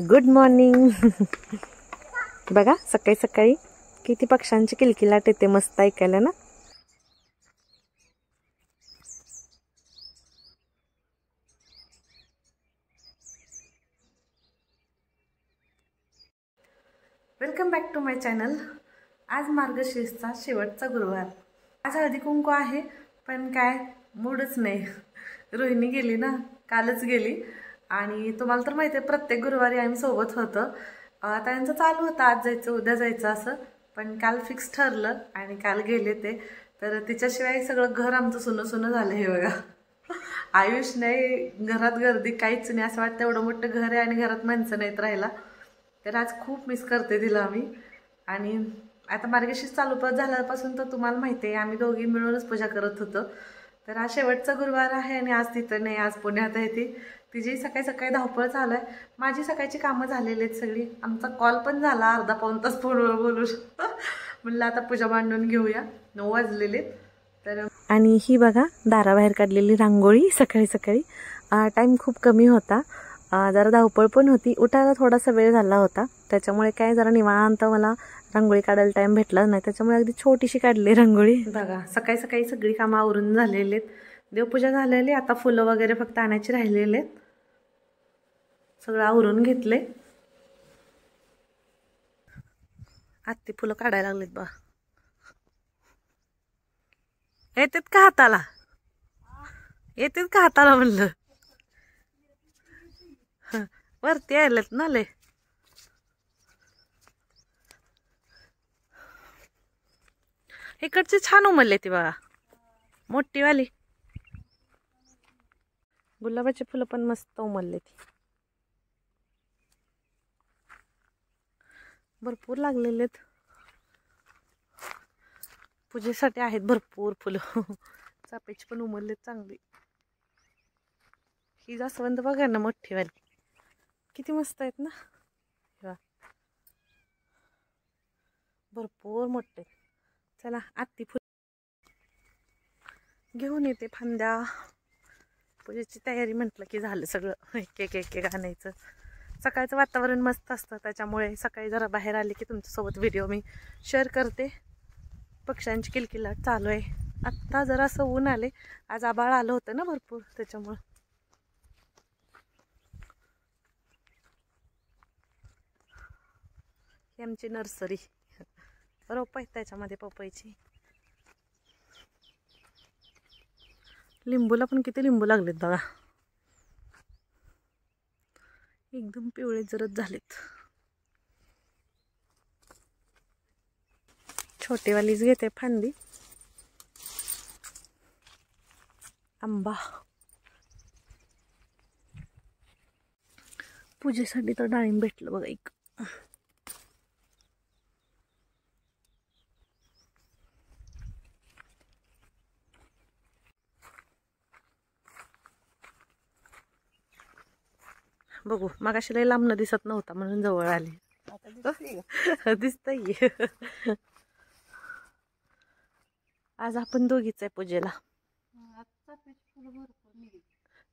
Good morning. बघा सकाळी सकाळी किती पक्ष्यांची किलकिलाट येते, मस्त ऐकायला ना. Welcome back to my channel. आज मार्गशीर्षचा शेवटचा गुरुवार. आज हळदी कुंकू आहे, पण काय मूडच नाही. रोहिणी गेली ना, कालच गेली. आणि तुम्हाला तर माहिती आहे प्रत्येक गुरुवारी आम्ही सोबत होतो. त्यांचं चालू होतं आज जायचं उद्या जायचं असं, पण काल फिक्स ठरलं आणि काल गेले ते. तर तिच्याशिवाय सगळं घर आमचं सुनं सुनं झालं. हे बघा, आयुष नाही, घरात गर्दी काहीच नाही. असं वाटतं एवढं मोठं घर आहे आणि घरात माणसं नाहीत राहायला. तर आज खूप मिस करते तिला आम्ही. आणि आता मार्गशीर्ष चालू झाल्यापासून तर तुम्हाला माहिती आहे आम्ही दोघी मिळूनच पूजा करत होतो. तर आज शेवटचा गुरुवार आहे आणि आज तिथं नाही, आज पुण्यात आहे ती. तिची सकाळी सकाळी धावपळ चालू आहे. माझी सकाळची कामं झालेली आहेत सगळी. आमचा कॉल पण झाला अर्धा पाऊण तास फोनवर बोलू म्हणलं आता पूजा मांडून घेऊया. 9 वाजलेले. तर आणि ही बघा दाराबाहेर काढलेली रांगोळी सकाळी सकाळी. टाईम खूप कमी होता, जरा धावपळ पण होती, उठायला थोडासा वेळ झाला होता. त्याच्यामुळे काय जरा निवांत मला रांगोळी काढायला टाईम भेटला नाही. त्याच्यामुळे अगदी छोटीशी काढली रांगोळी. बघा सकाळी सकाळी सगळी कामं आवरून झालेली आहेत. देवपूजा झालेली, आता फुलं वगैरे फक्त आणायची राहिलेले आहेत. सगळं आवरून घेतले. आत्ती फुलं काढायला लागलेत बा. येतात का हाताला? येतात का हाताला म्हणलं? वरती आलेत ना ले. इकडचे छान उमलले ती बघा, मोठी वाली. गुलाबाची फुलं पण मस्त उमलले ती, भरपूर लागलेले आहेत. पूजेसाठी आहेत भरपूर फुलं. चाफ्याची पण उमललेत चांगली. ही जास्वंद बघा ना, मोठी वाली किती मस्त आहेत ना. भरपूर मोठे. चला आत्ती फुल घेऊन येते फांद्या. पूजेची तयारी म्हटलं की झालं सगळं. एक एक आणायचं. सकाळचं वातावरण मस्त असतं, त्याच्यामुळे सकाळी जरा बाहेर आले की तुमच्यासोबत व्हिडिओ मी शेअर करते. पक्ष्यांची किलकिलाट चालू आहे. आत्ता जरा असं ऊन आले, आज आबाळ आलं होतं ना भरपूर, त्याच्यामुळं. ही आमची नर्सरी, रोप आहेत त्याच्यामध्ये पपईची. लिंबूला पण किती लिंबू लागलेत बघा, एकदम पिवळे जरद झालेत. छोटीवालीच घेते फांदी. आंबा पूजेसाठी तर डाळिंब भेटलं बघा एक. बघू, मगाशी लय लांबनं दिसत नव्हता म्हणून जवळ आली. दिसतंय. आज आपण दोघीच आहे पूजेला.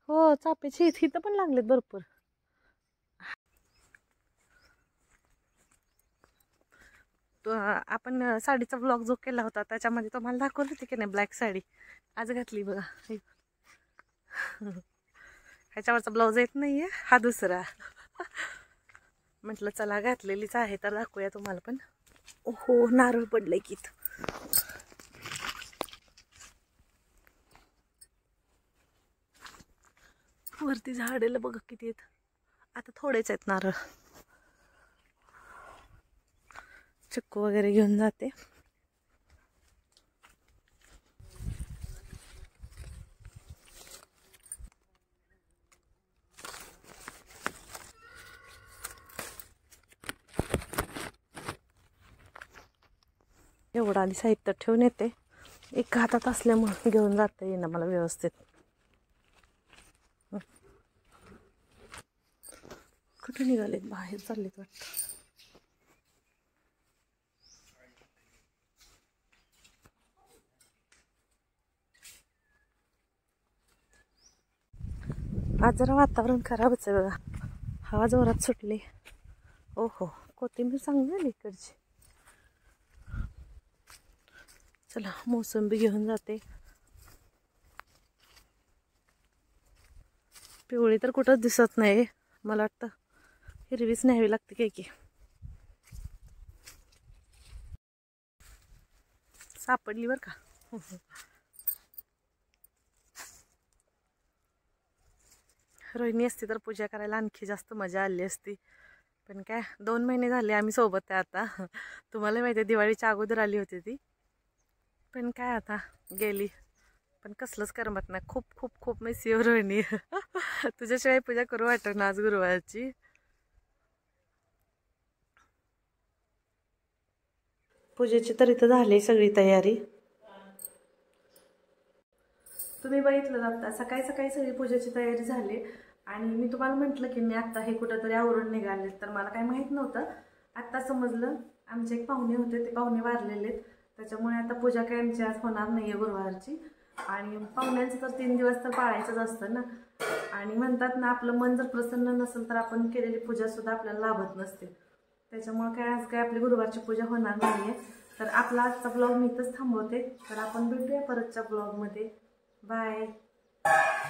हो, चाफ्याची इथं पण लागलेत भरपूर. तो आपण साडीचा ब्लॉग जो केला होता त्याच्यामध्ये तुम्हाला दाखवली होती की नाही, ब्लॅक साडी आज घातली बघा. ह्याच्यावरचा ब्लाऊज येत नाहीये, हा दुसरा. म्हटलं चला घातलेलीच आहे तर दाखवूया तुम्हाला पण. ओहो, नारळ पडलंय की. वरती झाडेला बघा किती आहेत. आता थोडेच आहेत नारळ. चिक्कू वगैरे घेऊन जाते. एवढं आधी साहित्य ठेवून येते, एक हातात असल्यामुळे घेऊन जाता येईना मला व्यवस्थित. कुठे निघालेत? बाहेर चाललेत वाटतं. आज जरा वातावरण खराबच आहे बघा. हवा जोरात सुटली. ओहो, कोथिंबीर चांगली झाली इकडची. चला मोसंबी घेऊन जाते. पिवळी तर कुठंच दिसत नाही. मला वाटतं हिरवीच न्यावी लागते काय की. सापडली बरं का. रोहिणी असती तर पूजा करायला आणखी जास्त मजा आली असती. पण काय 2 महिने झाले आम्ही सोबत आहे आता. तुम्हाला माहिती आहे दिवाळीच्या अगोदर आली होती ती. पण काय आता गेली. पण कसलंच करमत नाही. खूप खूप खूप मिस यू रोहिणी. तुझ्याशिवाय पूजा करू वाटत ना आज गुरुवारची. पूजेची तर इथं झाली सगळी तयारी. तुम्ही बघितलं आता सकाळी सकाळी सगळी पूजेची तयारी झाली. आणि मी तुम्हाला म्हटलं की मी आत्ता हे कुठंतरी आवरून निघाले. तर मला काही माहीत नव्हतं. आत्ता समजलं आमचे एक पाहुणे होते, ते पाहुणे वारलेले. त्याच्यामुळे आता पूजा काय आमची आज होणार नाही आहे गुरुवारची. आणि पाहुण्यांचं तर 3 दिवस तर पाळायचंच असतं ना. आणि म्हणतात ना आपलं मन जर प्रसन्न नसेल तर आपण केलेली पूजासुद्धा आपल्याला लाभत नसते. त्याच्यामुळे काय आज काय आपली गुरुवारची पूजा होणार नाही आहे. तर आपला आजचा ब्लॉग मी इथंच थांबवते. तर आपण भेटूया परतच्या ब्लॉगमध्ये. बाय.